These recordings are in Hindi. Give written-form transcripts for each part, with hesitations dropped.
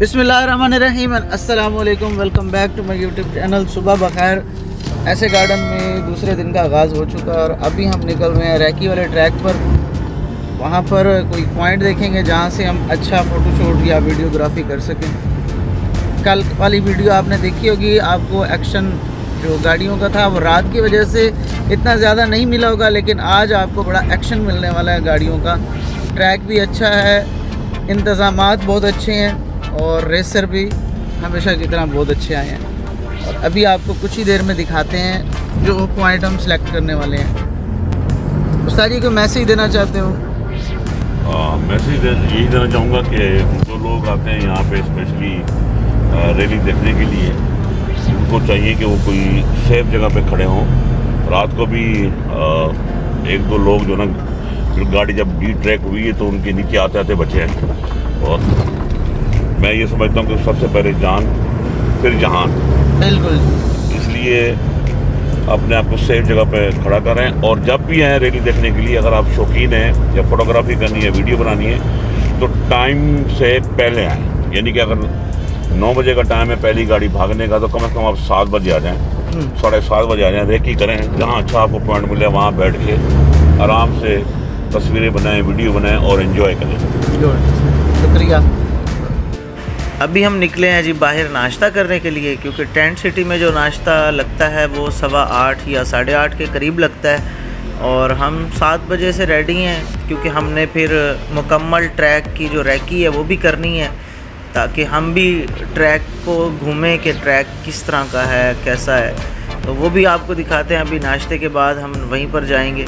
बिस्मिल्लाहिर्रहमानिर्रहीम, अस्सलाम वालेकुम, welcome back to my YouTube channel. सुबह बखैर। ऐसे गार्डन में दूसरे दिन का आगाज़ हो चुका है और अभी हम निकल रहे हैं रैकी वाले ट्रैक पर। वहाँ पर कोई पॉइंट देखेंगे जहाँ से हम अच्छा फ़ोटोशूट या वीडियोग्राफी कर सकें। कल वाली वीडियो आपने देखी होगी, आपको एक्शन जो गाड़ियों का था वो रात की वजह से इतना ज़्यादा नहीं मिला होगा, लेकिन आज आपको बड़ा एक्शन मिलने वाला है गाड़ियों का। ट्रैक भी अच्छा है, इंतज़ामात बहुत अच्छे हैं और रेसर भी हमेशा की तरह बहुत अच्छे आए हैं। और अभी आपको कुछ ही देर में दिखाते हैं जो पॉइंट हम सेलेक्ट करने वाले हैं। उस्ताद जी को मैसेज देना चाहते हो? मैसेज यही देना चाहूँगा कि जो लोग आते हैं यहाँ पे स्पेशली रैली देखने के लिए, उनको चाहिए कि वो कोई सेफ जगह पे खड़े हों। रात को भी एक दो लोग जो ना, गाड़ी जब डी ट्रैक हुई है तो उनके नीचे आते आते बचे हैं। और मैं ये समझता हूँ कि सबसे पहले जान फिर जहान। बिल्कुल। इसलिए अपने आप को सेफ जगह पे खड़ा करें। और जब भी आए रैली देखने के लिए, अगर आप शौकीन हैं या फोटोग्राफी करनी है, वीडियो बनानी है, तो टाइम से पहले आएँ। यानी कि अगर 9 बजे का टाइम है पहली गाड़ी भागने का, तो कम से कम आप 7 बजे आ जाएँ, 7:30 बजे आ जाएँ। रेकी करें, जहाँ अच्छा आपको पॉइंट मिले वहाँ बैठ के आराम से तस्वीरें बनाएं, वीडियो बनाएं और एंजॉय करें। शुक्रिया। अभी हम निकले हैं जी बाहर नाश्ता करने के लिए, क्योंकि टेंट सिटी में जो नाश्ता लगता है वो 8:15 या 8:30 के करीब लगता है। और हम 7 बजे से रेडी हैं, क्योंकि हमने फिर मुकम्मल ट्रैक की जो रैकी है वो भी करनी है, ताकि हम भी ट्रैक को घूमें कि ट्रैक किस तरह का है, कैसा है। तो वो भी आपको दिखाते हैं। अभी नाश्ते के बाद हम वहीं पर जाएंगे।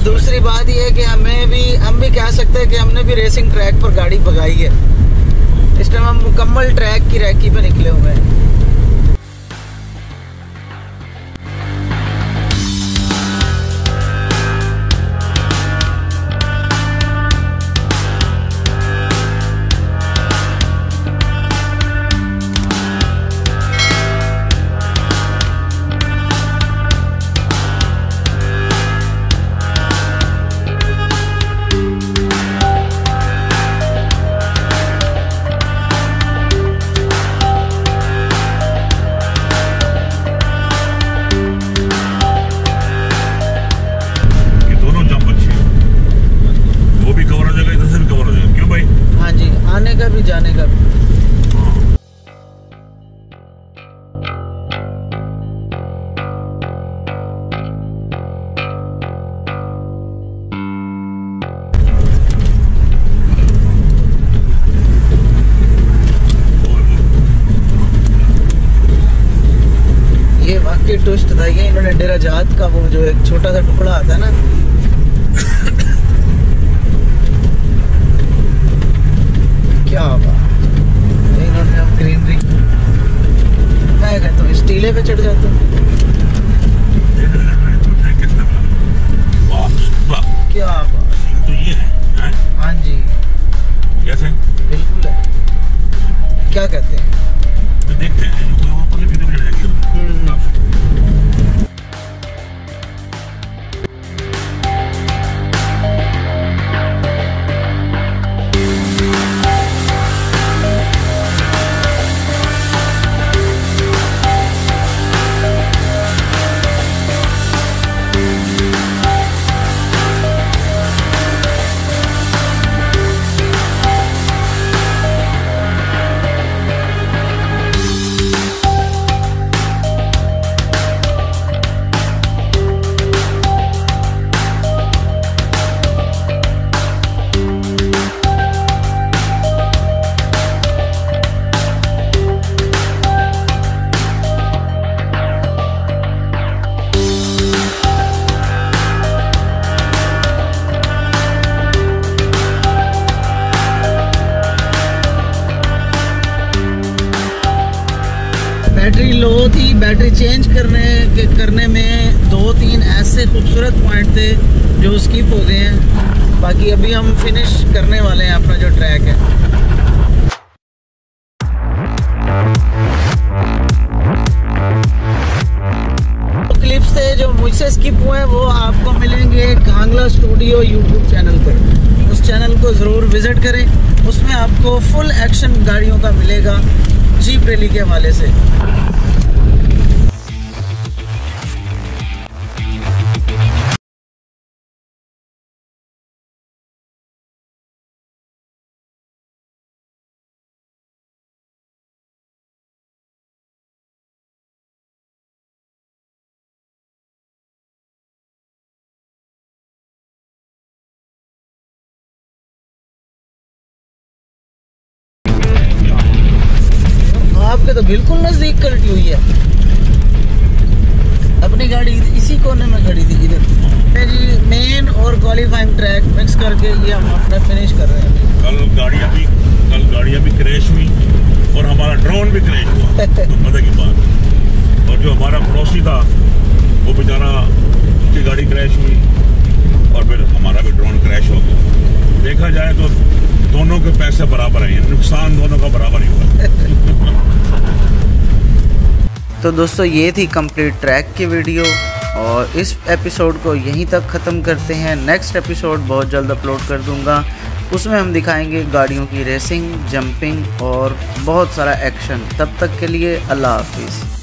दूसरी बात यह है कि हम भी कह सकते हैं कि हमने भी रेसिंग ट्रैक पर गाड़ी भगाई है। इस टाइम हम मुकम्मल ट्रैक की रैकी पे निकले हुए हैं। आने का भी जाने का भी। ये वाकई ट्विस्ट था। ये इन्होंने डेरा जात का वो जो एक छोटा सा टुकड़ा आता है ना, क्या होगा इन्होंने अब ग्रीनरी है तो स्टीले पे चढ़ जाते हैं। क्या बात, तो ये है। हाँ जी, कैसे? बिल्कुल है। क्या कहते हैं? तो देखते हैं लो थी। बैटरी चेंज करने में 2-3 ऐसे खूबसूरत पॉइंट थे जो स्किप हो गए हैं। बाकी अभी हम फिनिश करने वाले हैं अपना जो ट्रैक है। क्लिप्स थे जो मुझसे स्किप हुए हैं वो आपको मिलेंगे कांगला स्टूडियो यूट्यूब चैनल पर। उस चैनल को ज़रूर विज़िट करें, उसमें आपको फुल एक्शन गाड़ियों का मिलेगा जीप रैली के हवाले से। आपके तो बिल्कुल नजदीक कल्टी हुई है। अपनी गाड़ी इसी कोने में खड़ी थी इधर जी। मेन और क्वालिफाइंग ट्रैक मिक्स करके ये हम अपना फिनिश कर रहे हैं। कल गाड़ियाँ भी क्रैश हुई और हमारा ड्रोन भी क्रैश हुआ तो मजे की बात। और जो हमारा पड़ोसी था वो बेचारा, उसकी गाड़ी क्रैश हुई और फिर हमारा भी ड्रोन क्रैश हो गया। देखा जाए तो दोनों के पैसे बराबर हैं, नुकसान दोनों का बराबर ही हुआ। तो दोस्तों ये थी कंप्लीट ट्रैक की वीडियो और इस एपिसोड को यहीं तक ख़त्म करते हैं। नेक्स्ट एपिसोड बहुत जल्द अपलोड कर दूंगा, उसमें हम दिखाएंगे गाड़ियों की रेसिंग, जंपिंग और बहुत सारा एक्शन। तब तक के लिए अल्लाह हाफिज़।